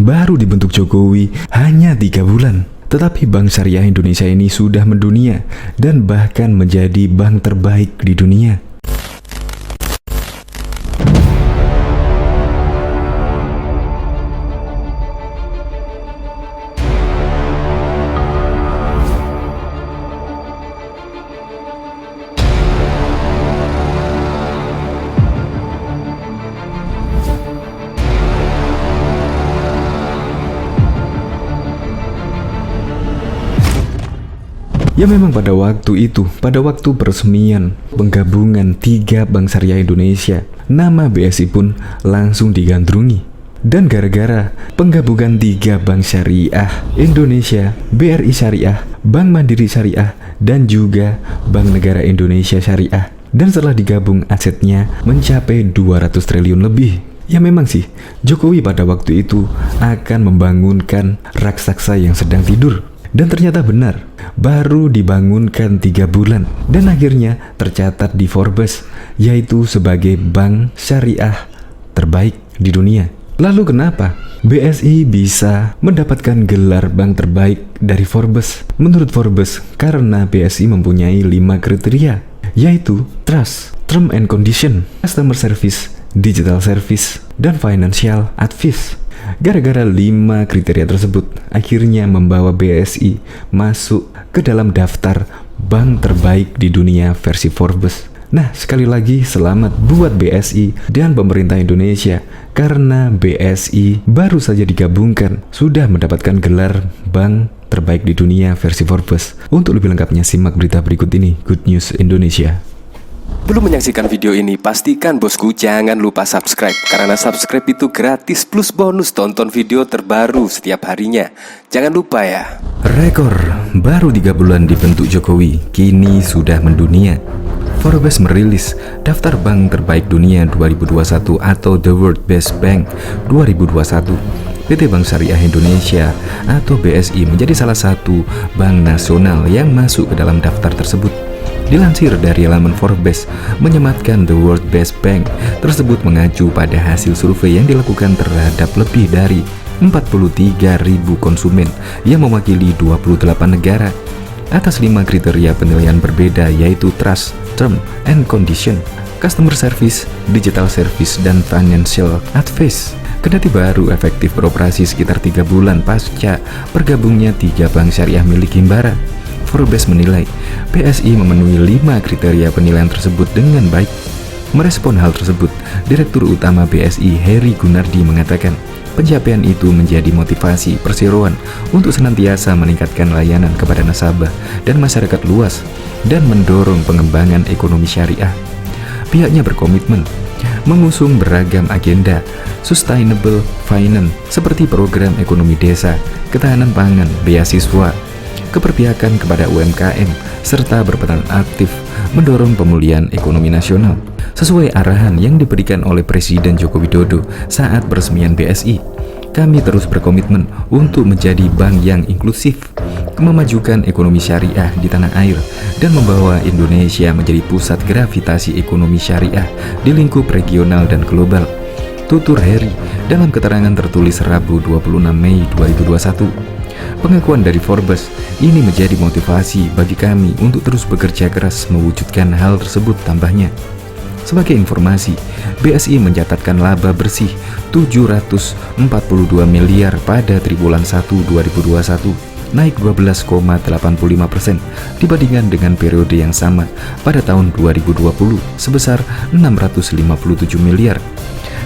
baru dibentuk Jokowi hanya 3 bulan. Tetapi Bank Syariah Indonesia ini sudah mendunia dan bahkan menjadi bank terbaik di dunia. Ya memang pada waktu itu, pada waktu peresmian penggabungan 3 Bank Syariah Indonesia, nama BSI pun langsung digandrungi. Dan gara-gara penggabungan 3 Bank Syariah Indonesia, BRI Syariah, Bank Mandiri Syariah, dan juga Bank Negara Indonesia Syariah. Dan setelah digabung asetnya mencapai 200 triliun lebih. Ya memang sih, Jokowi pada waktu itu akan membangunkan raksasa yang sedang tidur. Dan ternyata benar, baru dibangunkan 3 bulan dan akhirnya tercatat di Forbes, yaitu sebagai bank syariah terbaik di dunia. Lalu kenapa BSI bisa mendapatkan gelar bank terbaik dari Forbes? Menurut Forbes, karena BSI mempunyai 5 kriteria, yaitu trust, term and condition, customer service, digital service, dan financial advice. Gara-gara 5 kriteria tersebut akhirnya membawa BSI masuk ke dalam daftar bank terbaik di dunia versi Forbes. Nah, sekali lagi selamat buat BSI dan pemerintah Indonesia karena BSI baru saja digabungkan sudah mendapatkan gelar bank terbaik di dunia versi Forbes. Untuk lebih lengkapnya simak berita berikut ini, Good News Indonesia. Belum menyaksikan video ini, pastikan bosku jangan lupa subscribe. Karena subscribe itu gratis plus bonus tonton video terbaru setiap harinya. Jangan lupa ya. Rekor baru 3 bulan dibentuk Jokowi, kini sudah mendunia. Forbes merilis daftar bank terbaik dunia 2021 atau The World Best Bank 2021. PT Bank Syariah Indonesia atau BSI menjadi salah satu bank nasional yang masuk ke dalam daftar tersebut. Dilansir dari laman Forbes, menyematkan The World Best Bank tersebut mengacu pada hasil survei yang dilakukan terhadap lebih dari 43.000 konsumen yang mewakili 28 negara atas 5 kriteria penilaian berbeda, yaitu trust, term and condition, customer service, digital service, dan financial advice. Kendati baru efektif beroperasi sekitar 3 bulan pasca bergabungnya 3 bank syariah milik Himbara, Forbes menilai BSI memenuhi 5 kriteria penilaian tersebut dengan baik. Merespon hal tersebut, Direktur Utama BSI Heri Gunardi mengatakan pencapaian itu menjadi motivasi perseroan untuk senantiasa meningkatkan layanan kepada nasabah dan masyarakat luas dan mendorong pengembangan ekonomi syariah. Pihaknya berkomitmen mengusung beragam agenda sustainable finance seperti program ekonomi desa, ketahanan pangan, beasiswa, keberpihakan kepada UMKM, serta berperan aktif mendorong pemulihan ekonomi nasional sesuai arahan yang diberikan oleh Presiden Joko Widodo saat peresmian BSI. Kami terus berkomitmen untuk menjadi bank yang inklusif, memajukan ekonomi syariah di tanah air, dan membawa Indonesia menjadi pusat gravitasi ekonomi syariah di lingkup regional dan global, tutur Heri dalam keterangan tertulis Rabu 26 Mei 2021. Pengakuan dari Forbes ini menjadi motivasi bagi kami untuk terus bekerja keras mewujudkan hal tersebut, tambahnya. Sebagai informasi, BSI mencatatkan laba bersih 742 miliar pada triwulan 1 2021, naik 12,85% dibandingkan dengan periode yang sama pada tahun 2020 sebesar 657 miliar.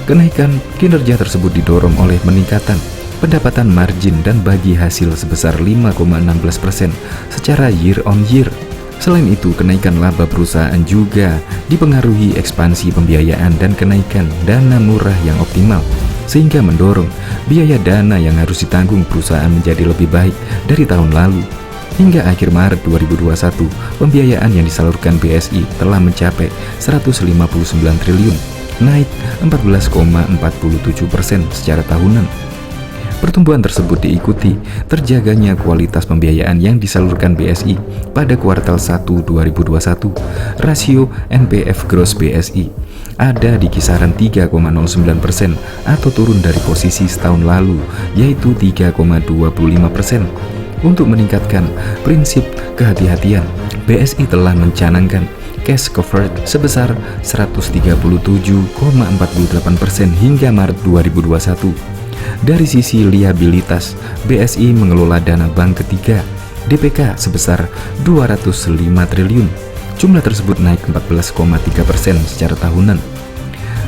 Kenaikan kinerja tersebut didorong oleh peningkatan pendapatan margin dan bagi hasil sebesar 5,16% secara year on year. Selain itu, kenaikan laba perusahaan juga dipengaruhi ekspansi pembiayaan dan kenaikan dana murah yang optimal, sehingga mendorong biaya dana yang harus ditanggung perusahaan menjadi lebih baik dari tahun lalu. Hingga akhir Maret 2021, pembiayaan yang disalurkan BSI telah mencapai 159 triliun, naik 14,47% secara tahunan. Pertumbuhan tersebut diikuti terjaganya kualitas pembiayaan yang disalurkan BSI pada kuartal 1 2021. Rasio NPF gross BSI ada di kisaran 3,09% atau turun dari posisi setahun lalu, yaitu 3,25%. Untuk meningkatkan prinsip kehati-hatian, BSI telah mencanangkan cash coverage sebesar 137,48% hingga Maret 2021. Dari sisi liabilitas, BSI mengelola dana bank ketiga DPK sebesar 205 triliun. Jumlah tersebut naik 14,3% secara tahunan.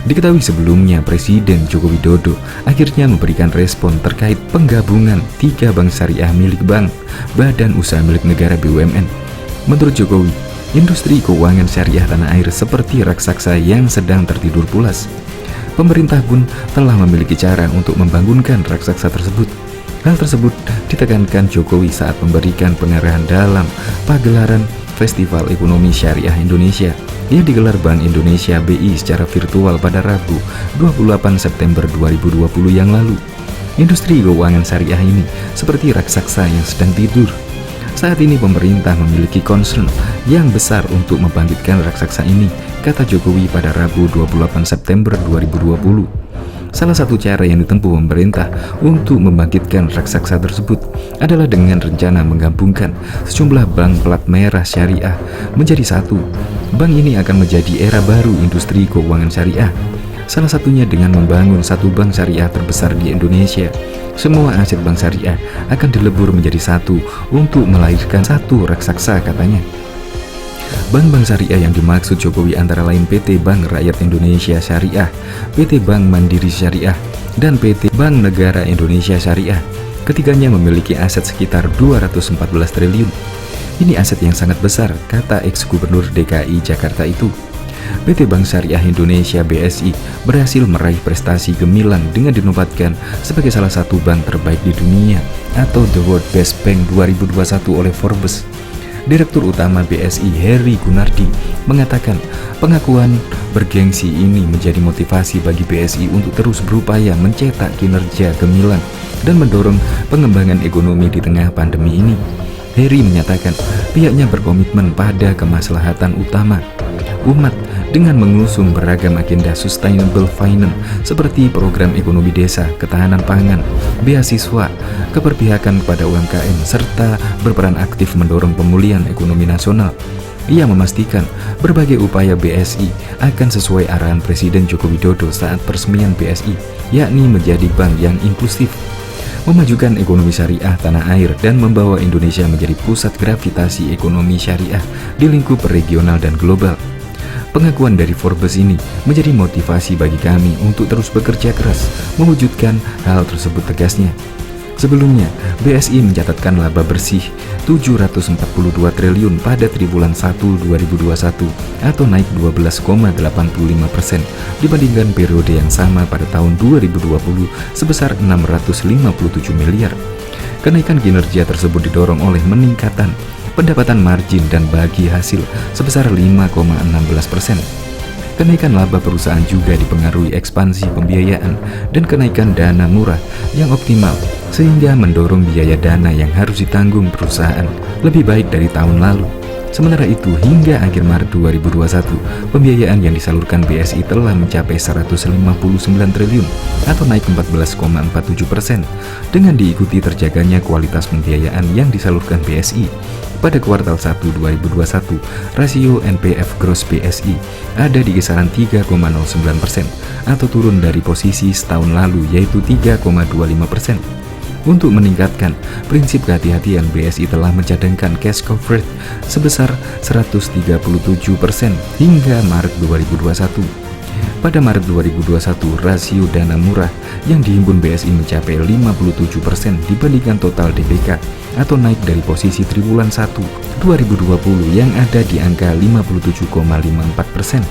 Diketahui sebelumnya Presiden Joko Widodo akhirnya memberikan respon terkait penggabungan 3 bank syariah milik bank Badan Usaha Milik Negara BUMN. Menurut Jokowi, industri keuangan syariah tanah air seperti raksasa yang sedang tertidur pulas. Pemerintah pun telah memiliki cara untuk membangunkan raksasa tersebut. Hal tersebut ditekankan Jokowi saat memberikan pengarahan dalam pagelaran Festival Ekonomi Syariah Indonesia yang digelar Bank Indonesia BI secara virtual pada Rabu 28 September 2020 yang lalu. Industri keuangan syariah ini seperti raksasa yang sedang tidur. Saat ini pemerintah memiliki concern yang besar untuk membangkitkan raksasa ini, kata Jokowi pada Rabu 28 September 2020. Salah satu cara yang ditempuh pemerintah untuk membangkitkan raksasa tersebut adalah dengan rencana menggabungkan sejumlah bank plat merah syariah menjadi satu. Bank ini akan menjadi era baru industri keuangan syariah. Salah satunya dengan membangun satu bank syariah terbesar di Indonesia. Semua aset bank syariah akan dilebur menjadi satu untuk melahirkan satu raksasa, katanya. Bank-bank syariah yang dimaksud Jokowi antara lain PT Bank Rakyat Indonesia Syariah, PT Bank Mandiri Syariah, dan PT Bank Negara Indonesia Syariah. Ketiganya memiliki aset sekitar 214 triliun. Ini aset yang sangat besar, kata ex-gubernur DKI Jakarta itu. PT Bank Syariah Indonesia BSI berhasil meraih prestasi gemilang dengan dinobatkan sebagai salah satu bank terbaik di dunia atau The World Best Bank 2021 oleh Forbes. Direktur Utama BSI Heri Gunardi mengatakan pengakuan bergengsi ini menjadi motivasi bagi BSI untuk terus berupaya mencetak kinerja gemilang dan mendorong pengembangan ekonomi di tengah pandemi ini. Heri menyatakan pihaknya berkomitmen pada kemaslahatan utama umat dengan mengusung beragam agenda sustainable finance seperti program ekonomi desa, ketahanan pangan, beasiswa, keberpihakan kepada UMKM, serta berperan aktif mendorong pemulihan ekonomi nasional. Ia memastikan berbagai upaya BSI akan sesuai arahan Presiden Joko Widodo saat peresmian BSI, yakni menjadi bank yang inklusif, memajukan ekonomi syariah tanah air, dan membawa Indonesia menjadi pusat gravitasi ekonomi syariah di lingkup regional dan global. Pengakuan dari Forbes ini menjadi motivasi bagi kami untuk terus bekerja keras mewujudkan hal tersebut, tegasnya. Sebelumnya, BSI mencatatkan laba bersih 742 triliun pada triwulan 1 2021 atau naik 12,85% dibandingkan periode yang sama pada tahun 2020 sebesar 657 miliar. Kenaikan kinerja tersebut didorong oleh meningkatan pendapatan margin dan bagi hasil sebesar 5,16%. Kenaikan laba perusahaan juga dipengaruhi ekspansi pembiayaan dan kenaikan dana murah yang optimal, sehingga mendorong biaya dana yang harus ditanggung perusahaan lebih baik dari tahun lalu. Sementara itu, hingga akhir Maret 2021, pembiayaan yang disalurkan BSI telah mencapai 159 triliun atau naik 14,47%, dengan diikuti terjaganya kualitas pembiayaan yang disalurkan BSI. Pada kuartal 1 2021, rasio NPF gross BSI ada di kisaran 3,09% atau turun dari posisi setahun lalu, yaitu 3,25%. Untuk meningkatkan prinsip kehati-hatian, BSI telah mencadangkan cash coverage sebesar 137% hingga Maret 2021. Pada Maret 2021, rasio dana murah yang dihimpun BSI mencapai 57% dibandingkan total DPK atau naik dari posisi triwulan 1 2020 yang ada di angka 57,54%.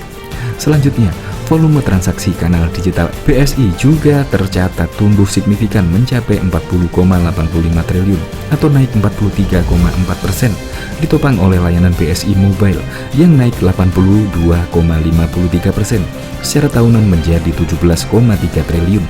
Selanjutnya, volume transaksi kanal digital BSI juga tercatat tumbuh signifikan mencapai 40,85 triliun atau naik 43,4%, ditopang oleh layanan BSI Mobile yang naik 82,53% secara tahunan menjadi 17,3 triliun.